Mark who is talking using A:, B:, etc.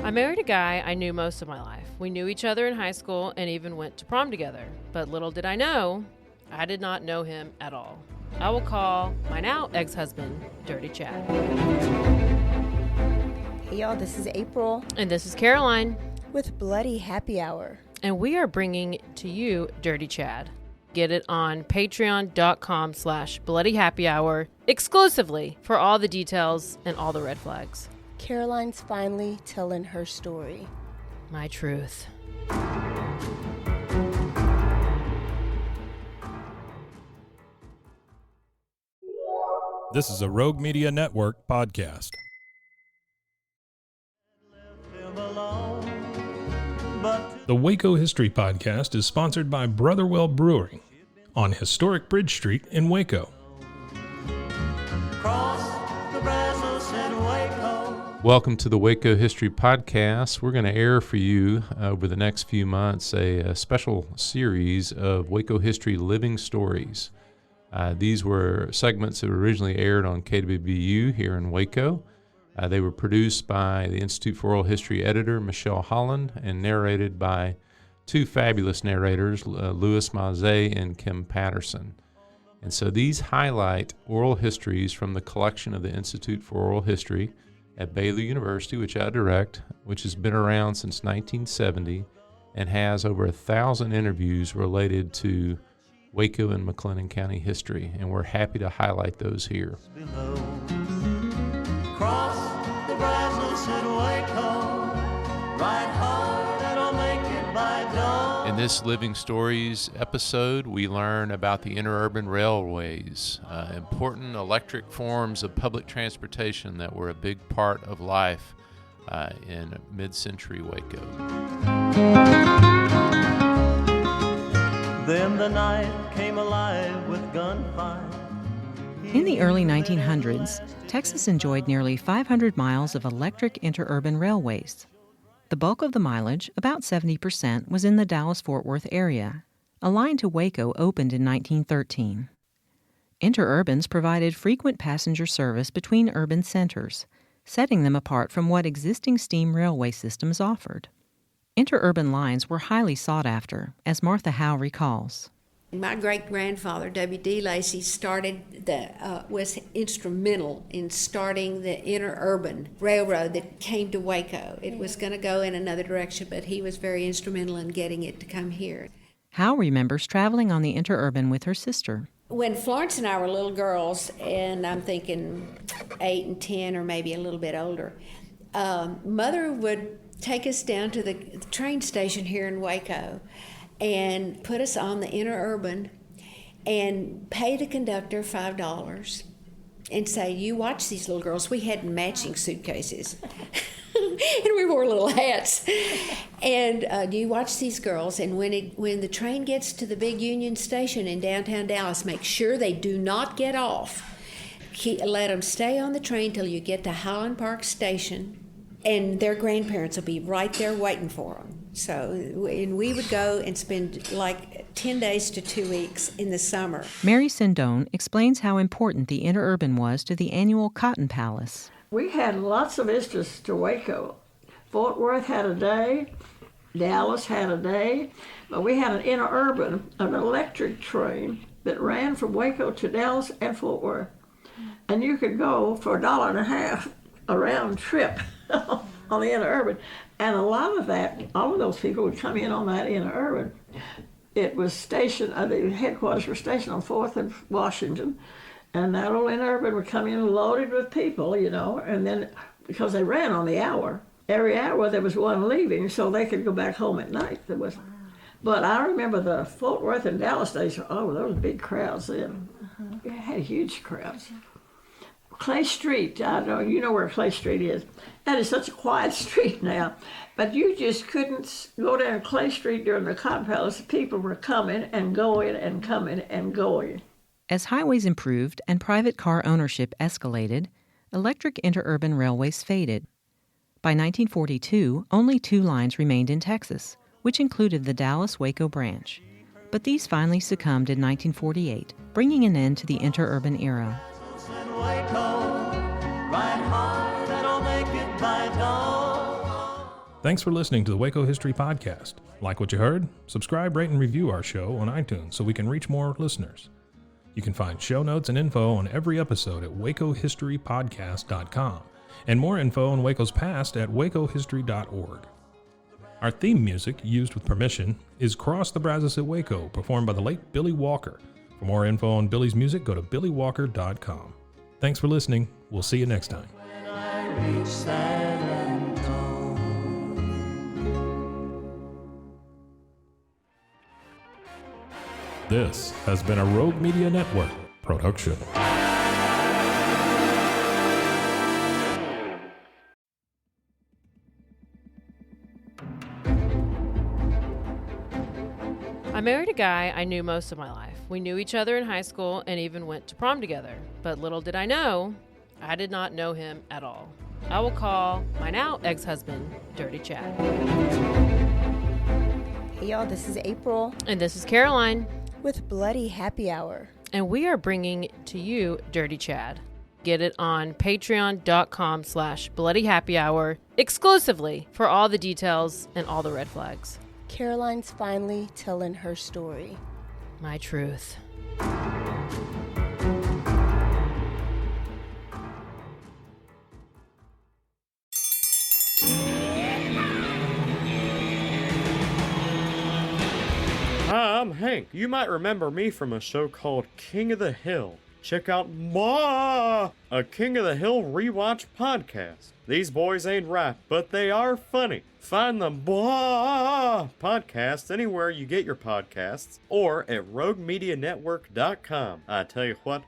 A: I married a guy I knew most of my life. We knew each other in high school and even went to prom together. But little did I know, I did not know him at all. I will call my now ex-husband, Dirty Chad.
B: Hey y'all, this is April.
A: And this is Caroline.
B: With Bloody Happy Hour.
A: And we are bringing to you Dirty Chad. Get it on patreon.com/bloodyhappyhour exclusively for all the details and all the red flags.
B: Caroline's finally telling her story.
A: My truth.
C: This is a Rogue Media Network podcast. The Waco History Podcast is sponsored by Brotherwell Brewing on historic Bridge Street in Waco.
D: Welcome to the Waco History Podcast. We're going to air for you over the next few months a special series of Waco History Living Stories. These were segments that were originally aired on KWBU here in Waco. They were produced by the Institute for Oral History editor, Michelle Holland, and narrated by two fabulous narrators, Louis Maze and Kim Patterson. And so these highlight oral histories from the collection of the Institute for Oral History at Baylor University, which I direct, which has been around since 1970 and has over 1,000 interviews related to Waco and McLennan County history, and we're happy to highlight those here.
E: Cross the Brazos at Waco, ride hard and I'll make it by dawn.
D: In this Living Stories episode, we learn about the interurban railways, important electric forms of public transportation that were a big part of life in mid-century Waco.
E: Then the night came alive with gunfire.
F: In the early 1900s, Texas enjoyed nearly 500 miles of electric interurban railways. The bulk of the mileage, about 70%, was in the Dallas-Fort Worth area. A line to Waco opened in 1913. Interurbans provided frequent passenger service between urban centers, setting them apart from what existing steam railway systems offered. Interurban lines were highly sought after, as Martha Howe recalls.
G: My great-grandfather, W.D. Lacy, was instrumental in starting the Interurban Railroad that came to Waco. It was going to go in another direction, but he was very instrumental in getting it to come here.
F: Howe remembers traveling on the Interurban with her sister.
G: When Florence and I were little girls, and I'm thinking 8 and 10 or maybe a little bit older, Mother would take us down to the train station here in Waco and put us on the Interurban and pay the conductor $5 and say, you watch these little girls. We had matching suitcases. And we wore little hats. And you watch these girls, and when the train gets to the big Union Station in downtown Dallas, make sure they do not get off. Let them stay on the train till you get to Highland Park Station, and their grandparents will be right there waiting for them. So, and we would go and spend like 10 days to 2 weeks in the summer.
F: Mary Sindone explains how important the Interurban was to the annual Cotton Palace.
H: We had lots of visitors to Waco. Fort Worth had a day, Dallas had a day, but we had an Interurban, an electric train that ran from Waco to Dallas and Fort Worth. And you could go for $1.50 a round trip on the Interurban. And a lot of that, all of those people would come in on that Interurban. It was stationed, the headquarters were stationed on 4th and Washington. And that old Interurban would come in loaded with people, you know, and then because they ran on the hour, every hour there was one leaving so they could go back home at night. But I remember the Fort Worth and Dallas days, those were big crowds then. We had huge crowds. Clay Street, I know you know where Clay Street is. That is such a quiet street now, but you just couldn't go down Clay Street during the Cotton Palace. People were coming and going and coming and going.
F: As highways improved and private car ownership escalated, electric interurban railways faded. By 1942, only 2 lines remained in Texas, which included the Dallas-Waco branch. But these finally succumbed in 1948, bringing an end to the interurban era.
C: Thanks for listening to the Waco History Podcast. Like what you heard? Subscribe, rate, and review our show on iTunes so we can reach more listeners. You can find show notes and info on every episode at wacohistorypodcast.com and more info on Waco's past at wacohistory.org. Our theme music, used with permission, is Cross the Brazos at Waco, performed by the late Billy Walker. For more info on Billy's music, go to billywalker.com. Thanks for listening. We'll see you next time.
E: When I reach San Antonio.
C: This has been a Rogue Media Network production.
A: I married a guy I knew most of my life. We knew each other in high school and even went to prom together. But little did I know, I did not know him at all. I will call my now ex-husband Dirty Chad.
B: Hey y'all, this is April
A: And this is Caroline.
B: with Bloody Happy Hour.
A: And we are bringing to you Dirty Chad. Get it on patreon.com/bloodyhappyhour exclusively for all the details and all the red flags.
B: Caroline's finally telling her story.
A: My truth.
I: Hi, I'm Hank. You might remember me from a show called King of the Hill. Check out a King of the Hill rewatch podcast. These boys ain't right, but they are funny. Find the podcast anywhere you get your podcasts or at roguemedianetwork.com. I tell you what.